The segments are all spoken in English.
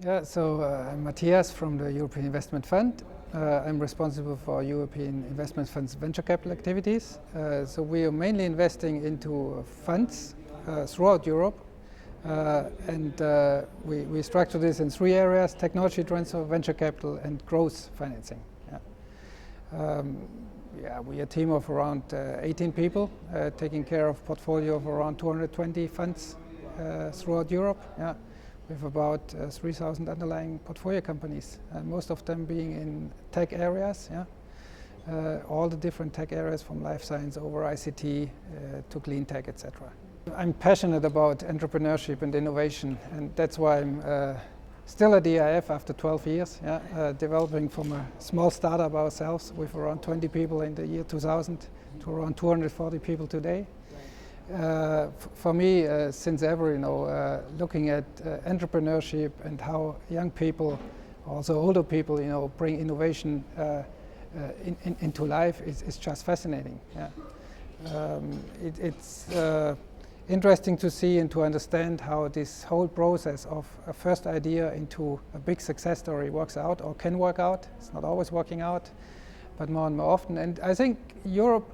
Yeah, so I'm Matthias from the European Investment Fund. I'm responsible for European Investment Fund's venture capital activities. So we are mainly investing into funds throughout Europe. We structure this in three areas: technology transfer, venture capital, and growth financing. We're a team of around 18 people taking care of a portfolio of around 220 funds throughout Europe. Yeah. With about 3,000 underlying portfolio companies, most of them being in tech areas. Yeah? All the different tech areas from life science over ICT to clean tech, etc. I'm passionate about entrepreneurship and innovation, and that's why I'm still at EYIF after 12 years, developing from a small startup ourselves with around 20 people in the year 2000 to around 240 people today. For me, since ever, looking at entrepreneurship and how young people, also older people, bring innovation into life is just fascinating. Yeah. It's interesting to see and to understand how this whole process of a first idea into a big success story works out or can work out. It's not always working out, but more and more often. And I think Europe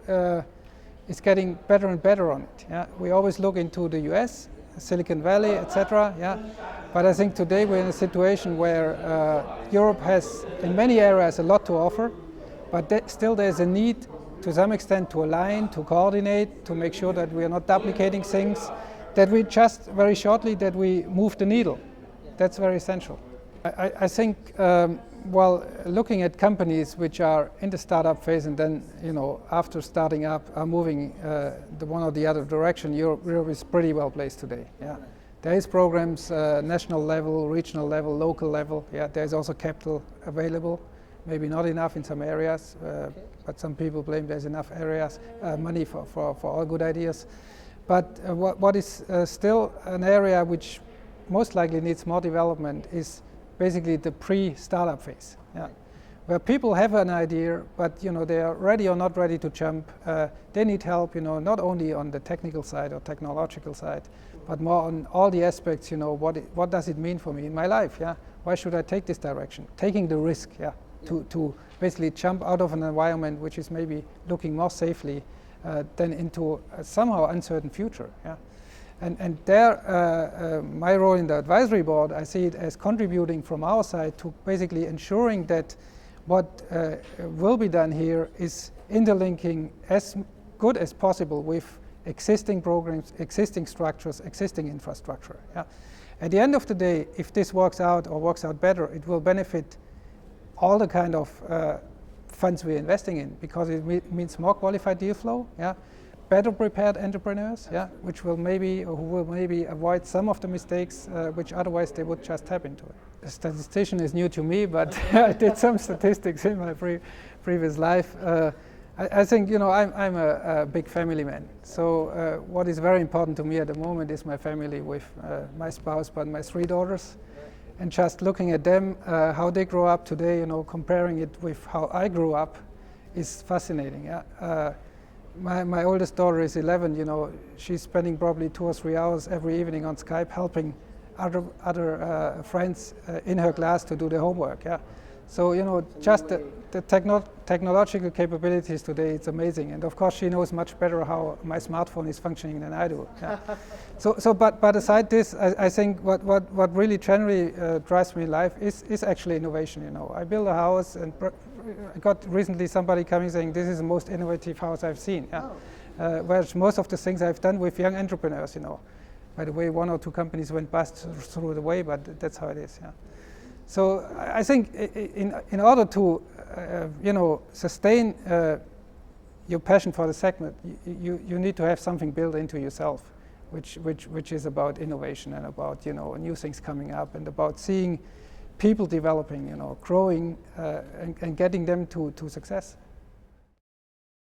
is getting better and better on it. Yeah? We always look into the US, Silicon Valley, etc. Yeah? But I think today we're in a situation where Europe has, in many areas, a lot to offer, but still there's a need to some extent to align, to coordinate, to make sure that we are not duplicating things, that we just very shortly that we move the needle. That's very essential. I think looking at companies which are in the startup phase and then, after starting up are moving the one or the other direction, Europe is pretty well placed today. Yeah. There is programs, national level, regional level, local level. Yeah. There is also capital available, maybe not enough in some areas, but some people claim there's enough areas, money for all good ideas. But what is still an area which most likely needs more development is basically the pre-startup phase, yeah, where people have an idea, but they are ready or not ready to jump. They need help, not only on the technical side or technological side, but more on all the aspects. What does it mean for me in my life? Yeah, why should I take this direction? Taking the risk, yeah, to basically jump out of an environment which is maybe looking more safely than into a somehow uncertain future. Yeah. And there, my role in the advisory board, I see it as contributing from our side to basically ensuring that what will be done here is interlinking as good as possible with existing programs, existing structures, existing infrastructure. Yeah? At the end of the day, if this works out or works out better, it will benefit all the kind of funds we're investing in, because it means more qualified deal flow. Yeah? Better prepared entrepreneurs, yeah, who will maybe avoid some of the mistakes which otherwise they would just tap into it. A statistician is new to me, but I did some statistics in my previous life. I think I'm a big family man. So what is very important to me at the moment is my family with my spouse, but my three daughters, and just looking at them, how they grow up today, comparing it with how I grew up, is fascinating. Yeah? My oldest daughter is 11. She's spending probably 2 or 3 hours every evening on Skype helping other friends in her class to do their homework. Yeah, so just the technological capabilities today, it's amazing. And of course, she knows much better how my smartphone is functioning than I do. Yeah. But aside this, I think what really generally drives me in life is actually innovation. I build a house, and I got recently somebody coming saying this is the most innovative house I've seen. Yeah? Oh. Whereas most of the things I've done with young entrepreneurs, by the way, 1 or 2 companies went bust through the way, but that's how it is. Yeah? So I think in order to sustain your passion for the segment, you need to have something built into yourself, which is about innovation and about new things coming up and about seeing people developing, growing, and getting them to success.